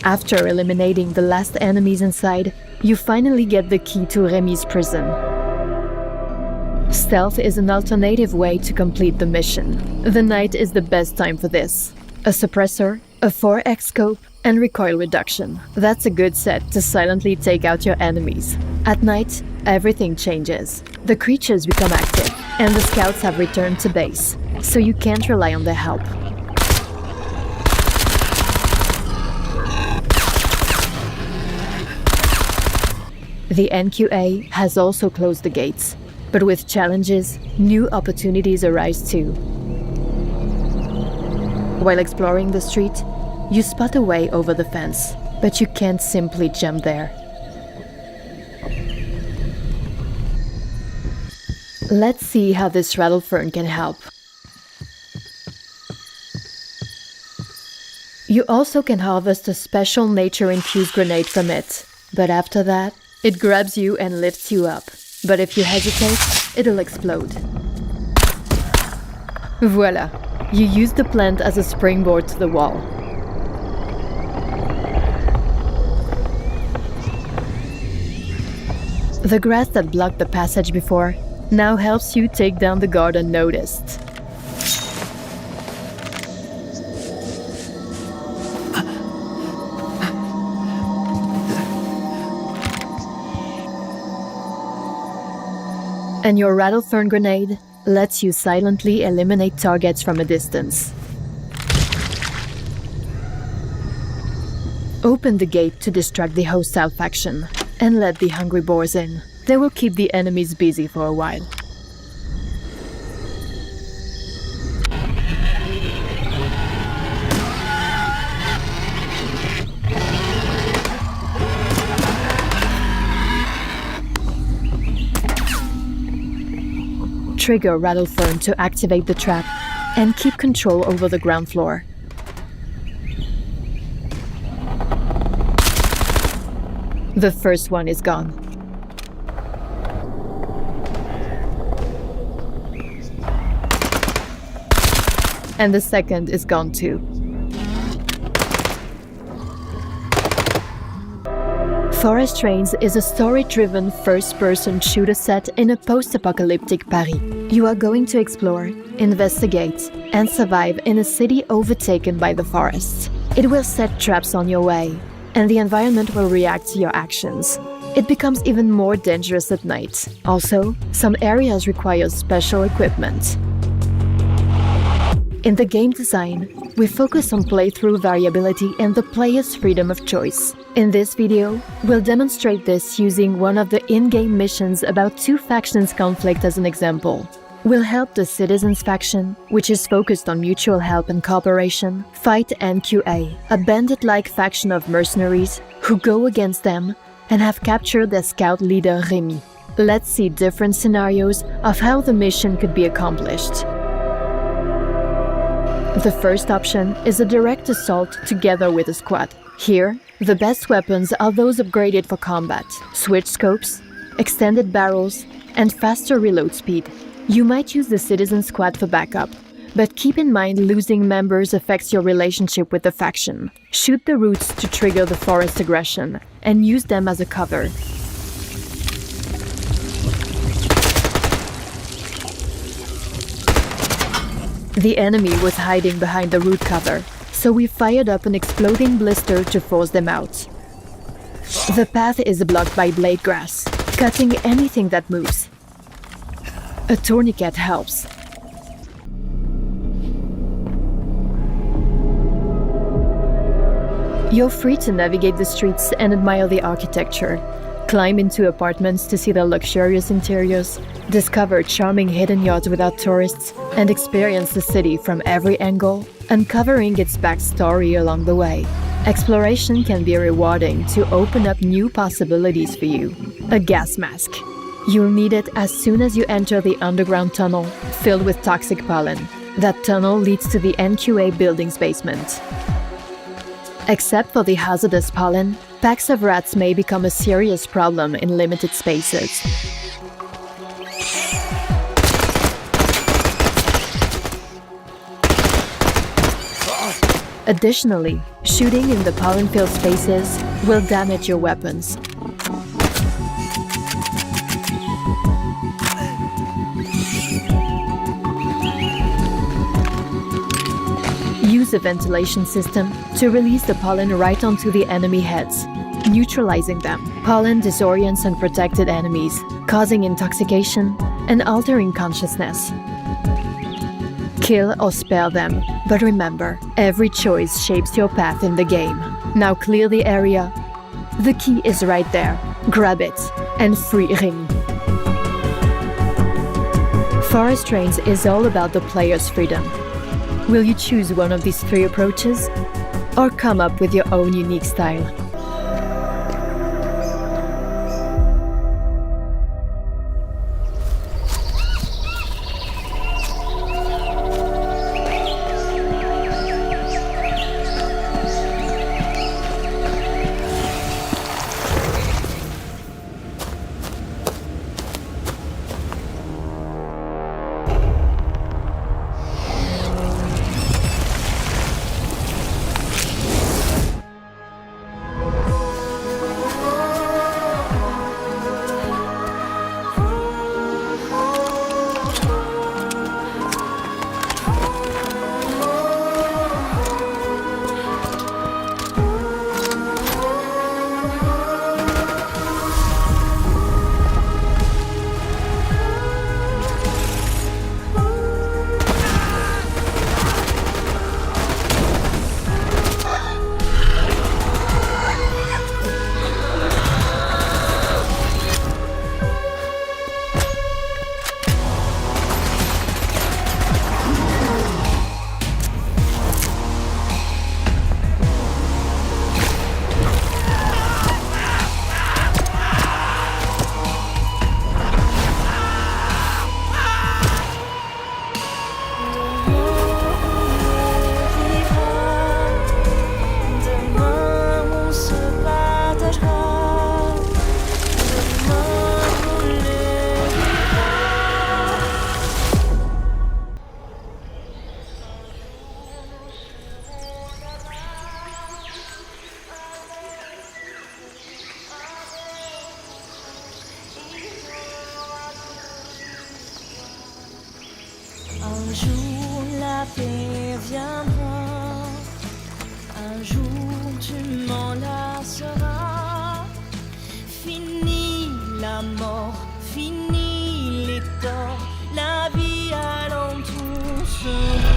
After eliminating the last enemies inside, you finally get the key to Remy's prison. Stealth is an alternative way to complete the mission. The night is the best time for this. A suppressor, a 4x scope, and recoil reduction. That's a good set to silently take out your enemies. At night, everything changes. The creatures become active, and the scouts have returned to base, so you can't rely on their help. The NQA has also closed the gates, but with challenges, new opportunities arise too. While exploring the street, you spot a way over the fence, but you can't simply jump there. Let's see how this rattlefern can help. You also can harvest a special nature-infused grenade from it, but after that, it grabs you and lifts you up. But if you hesitate, it'll explode. Voila! You use the plant as a springboard to the wall. The grass that blocked the passage before now helps you take down the guard unnoticed. And your rattlefern grenade lets you silently eliminate targets from a distance. Open the gate to distract the hostile faction, and let the hungry boars in. They will keep the enemies busy for a while. Trigger rattlefern to activate the trap, and keep control over the ground floor. The first one is gone. And the second is gone too. Forest Reigns is a story-driven first-person shooter set in a post-apocalyptic Paris. You are going to explore, investigate, and survive in a city overtaken by the forests. It will set traps on your way, and the environment will react to your actions. It becomes even more dangerous at night. Also, some areas require special equipment. In the game design, we focus on playthrough variability and the player's freedom of choice. In this video, we'll demonstrate this using one of the in-game missions about two factions' conflict as an example. We'll help the Citizens faction, which is focused on mutual help and cooperation, fight NQA, a bandit-like faction of mercenaries who go against them and have captured their scout leader Remy. Let's see different scenarios of how the mission could be accomplished. The first option is a direct assault together with a squad. Here, the best weapons are those upgraded for combat, switch scopes, extended barrels, and faster reload speed. You might use the Citizen Squad for backup, but keep in mind losing members affects your relationship with the faction. Shoot the roots to trigger the forest aggression, and use them as a cover. The enemy was hiding behind the root cover, so we fired up an exploding blister to force them out. The path is blocked by blade grass, cutting anything that moves. A tourniquet helps. You're free to navigate the streets and admire the architecture. Climb into apartments to see their luxurious interiors, discover charming hidden yards without tourists, and experience the city from every angle, uncovering its backstory along the way. Exploration can be rewarding to open up new possibilities for you. A gas mask. You'll need it as soon as you enter the underground tunnel filled with toxic pollen. That tunnel leads to the NQA building's basement. Except for the hazardous pollen, packs of rats may become a serious problem in limited spaces. Additionally, shooting in the pollen-filled spaces will damage your weapons. Use a ventilation system to release the pollen right onto the enemy heads, neutralizing them. Pollen disorients unprotected enemies, causing intoxication and altering consciousness. Kill or spare them, but remember, every choice shapes your path in the game. Now clear the area. The key is right there. Grab it and free Ring. Forest Reigns is all about the player's freedom. Will you choose one of these 3 approaches, or come up with your own unique style? Un jour la paix viendra, un jour tu m'en lasseras. Fini la mort, fini les torts, la vie alentour sera.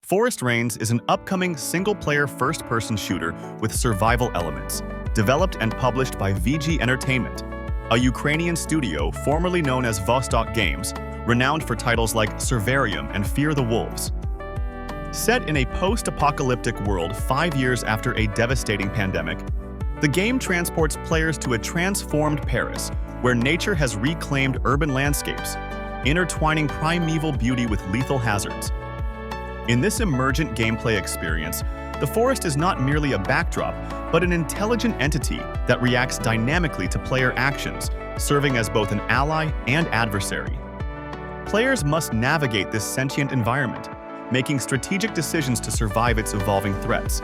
Forest Reigns is an upcoming single-player first-person shooter with survival elements, developed and published by VG Entertainment, a Ukrainian studio formerly known as Vostok Games, renowned for titles like Survarium and Fear the Wolves. Set in a post-apocalyptic world 5 years after a devastating pandemic, the game transports players to a transformed Paris where nature has reclaimed urban landscapes, intertwining primeval beauty with lethal hazards. In this emergent gameplay experience, the forest is not merely a backdrop, but an intelligent entity that reacts dynamically to player actions, serving as both an ally and adversary. Players must navigate this sentient environment, making strategic decisions to survive its evolving threats.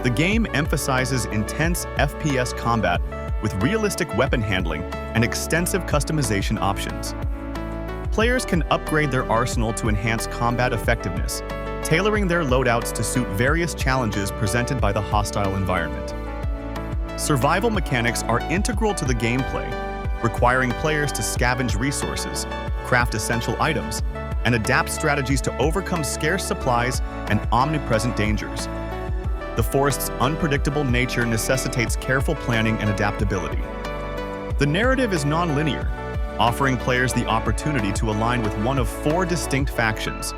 The game emphasizes intense FPS combat with realistic weapon handling and extensive customization options. Players can upgrade their arsenal to enhance combat effectiveness, tailoring their loadouts to suit various challenges presented by the hostile environment. Survival mechanics are integral to the gameplay, requiring players to scavenge resources, craft essential items, and adapt strategies to overcome scarce supplies and omnipresent dangers. The forest's unpredictable nature necessitates careful planning and adaptability. The narrative is non-linear, offering players the opportunity to align with one of 4 distinct factions,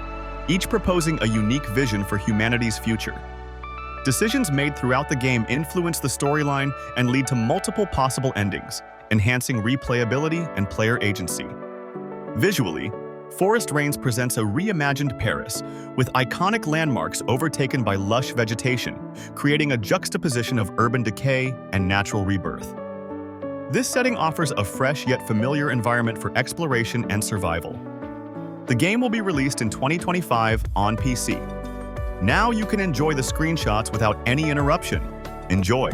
each proposing a unique vision for humanity's future. Decisions made throughout the game influence the storyline and lead to multiple possible endings, enhancing replayability and player agency. Visually, Forest Reigns presents a reimagined Paris, with iconic landmarks overtaken by lush vegetation, creating a juxtaposition of urban decay and natural rebirth. This setting offers a fresh yet familiar environment for exploration and survival. The game will be released in 2025 on PC. Now you can enjoy the screenshots without any interruption. Enjoy!